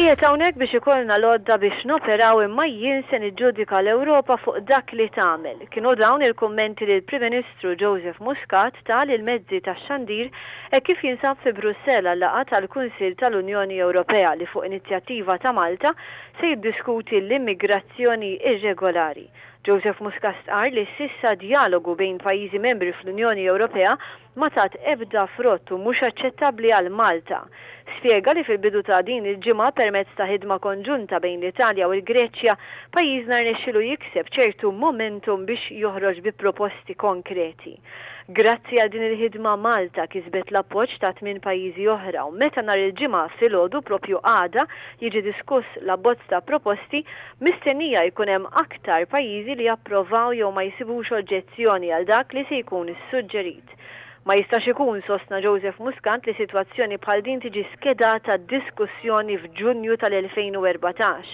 Qiegħed hawnhekk biex ikollna lodda biex noperaw imma jien se niġġudika l-Ewropa fuq dak li tagħmel. Kienu dawn il-kummenti li l-Prim Ministru Joseph Muscat tal il-mezzi tax-xandir kif jinsab fi Brussell għal-laqgħa tal-Kunsill tal-Unjoni Ewropea li fuq inizjattiva ta' Malta se jiddiskuti l-immigrazzjoni irregolari. Joseph Muscat qal li s'issa dialogu bejn pajjiżi membri fl-Unjoni Ewropea ma tat ebda frott u mhux aċċettabbli għal Malta. Spjega li fil-bidu ta' din il-ġimgħa permezz ta' ħidma konġunta bejn l-Italja u l-Greċja pajjiżna rnexxielu jikseb ċertu momentum biex joħroġ bi proposti konkreti. Grazzi għal din il-ħidma Malta kisbet l-appoġġ ta' 8 pajjiżi oħra u meta nhar il-ġimgħa filgħodu propju għada jiġi diskuss l-abbozz ta' proposti mistennija jkun hemm aktar pajjiżi li japprovaw jew ma jsibux oġġezzjoni għal dak li se jkun issuġġerit. Ma jistax ikun sostna Joseph Muscat li sitwazzjoni bħal din tiġi skedata diskussjoni f'Ġunju tal-2014.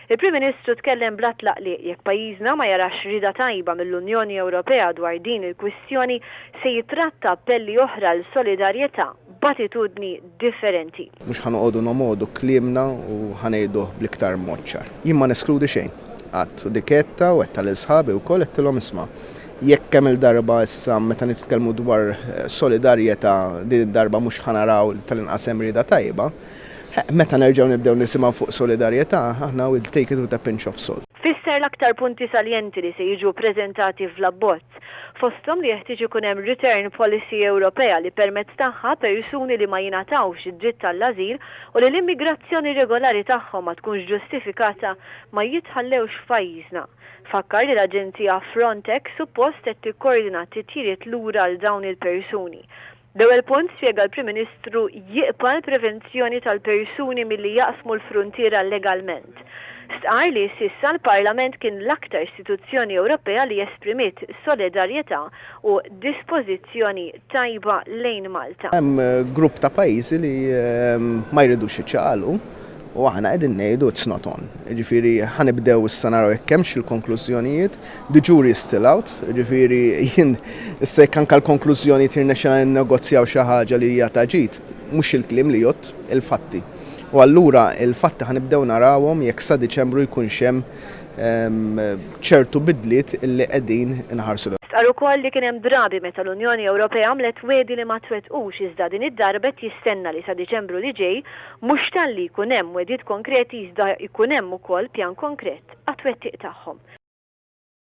Il-Prim Ministru tkellem bla tlaqliq jekk pajjiżna ma jarax rida tajba mill-Unjoni Ewropea dwar din il-kwistjoni se jitratta appelli oħra l solidarjetà b'attitudni differenti. Mhux ħanoqogħdu nomodu kliemna u ħanejdu bl-iktar mod ċar. Jien ma neskludi xejn. Għadd diketta u qed tal-isħabi wkoll qedtilhom isma'. Jekk kemm il-darba issa meta nitkellmu dwar solidarjetà din id-darba mhux ħanaraw tal-inqas hemm rieda tajba, meta nerġgħu nibdew nisimgħu fuq solidarjetà aħna will take it with a pinch of salt. Fisser l-aktar punti saljenti li se jiġu preżentati fl-abbozz. Fosthom li jeħtieġ ikun hemm return policy Ewropea li permezz tagħha persuni li ma jingħatawx id-dritt tal-ażil u li l-immigrazzjoni regolari tagħhom ma tkunx ġustifikata ma jitħallewx f'pajjiżna. Fakkar li l-Aġenzija Frontex suppost qed tikkoordina t-tiriet lura għal dawn il-persuni. L-ewwel punt spjega l-Prim Ministru jiqpa l-prevenzjoni tal-persuni milli jaqsmu l-fruntiera legalment. Stqar li s'issa l-Parlament kien l-aktar istituzzjoni Ewropea li esprimiet solidarjetà u dispożizzjoni tajba lejn Malta. Hemm grupp ta' pajjiżi li ma jridux iċċaqalqu u aħna qegħdin ngħidu it's not on. Ġifieri ħanibdew issa naraw jekk hemmx il-konklużjonijiet, the jury is still out, ġifieri jien issa jekk anke l-konklużjoni tirnexxina nnegozjaw xi ħaġa li hija ta' ġid, mhux il-kliem li jgħod il-fatti. U allura il-fatti ħanibdew narawhom jekk sa Diċembru jkunx hemm ċertu bidliet illi qegħdin inħarsu. Stqar ukoll li kien hemm drabi meta l-Unjoni Ewropea għamlet wedi li ma twettqux iżda din id-darba jistenna li sa Diċembru li ġej mhux talli jkun hemm wedijiet konkreti iżda jkun hemm ukoll pjan konkret għat-twettiq tagħhom.